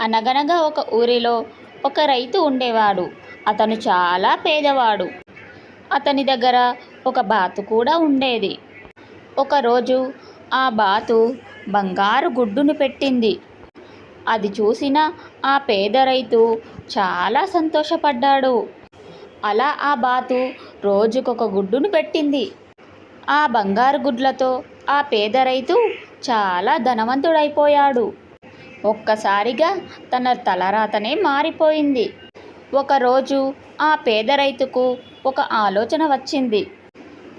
అనగనగా ఒక ఊరిలో ఒక రైతు ఉండేవాడు. అతను చాలా పేదవాడు. అతని దగ్గర ఒక బాతు కూడా ఉండేది. ఒకరోజు ఆ బాతు బంగారు గుడ్డును పెట్టింది. అది చూసిన ఆ పేద రైతు చాలా సంతోషపడ్డాడు. అలా ఆ బాతు రోజుకొక గుడ్డును పెట్టింది. ఆ బంగారు గుడ్లతో ఆ పేద రైతు చాలా ధనవంతుడైపోయాడు. ఒక్కసారిగా తన తలరాతనే మారిపోయింది. ఒకరోజు ఆ పేద రైతుకు ఒక ఆలోచన వచ్చింది.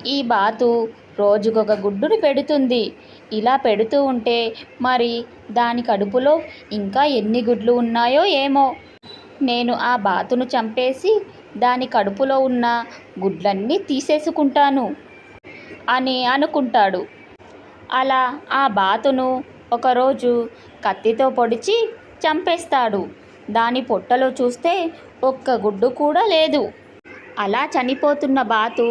ఈ బాతు రోజుకొక గుడ్డును పెడుతుంది. ఇలా పెడుతూ ఉంటే మరి దాని కడుపులో ఇంకా ఎన్ని గుడ్లు ఉన్నాయో ఏమో. నేను ఆ బాతును చంపేసి దాని కడుపులో ఉన్న గుడ్లన్నీ తీసేసుకుంటాను అని అనుకుంటాడు. అలా ఆ బాతును ఒకరోజు కత్తితో పొడిచి చంపేస్తాడు. దాని పొట్టలో చూస్తే ఒక్క గుడ్డు కూడా లేదు. అలా చనిపోతున్న బాతు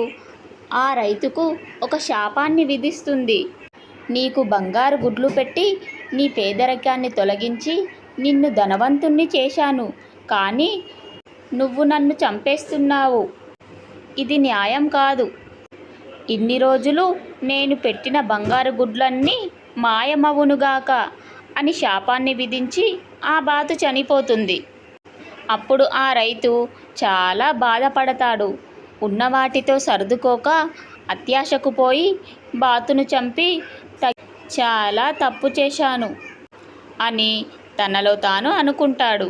ఆ రైతుకు ఒక శాపాన్ని విధిస్తుంది. నీకు బంగారు గుడ్లు పెట్టి నీ పేదరికాన్ని తొలగించి నిన్ను ధనవంతుణ్ణి చేశాను. కానీ నువ్వు నన్ను చంపేస్తున్నావు. ఇది న్యాయం కాదు. ఇన్ని రోజులు నేను పెట్టిన బంగారు గుడ్లన్నీ మాయమవునుగాక అని శాపాన్ని విధించి ఆ బాతు చనిపోతుంది. అప్పుడు ఆ రైతు చాలా బాధపడతాడు. ఉన్నవాటితో సర్దుకోక అత్యాశకు పోయి బాతును చంపి చాలా తప్పు చేశాను అని తనలో తాను అనుకుంటాడు.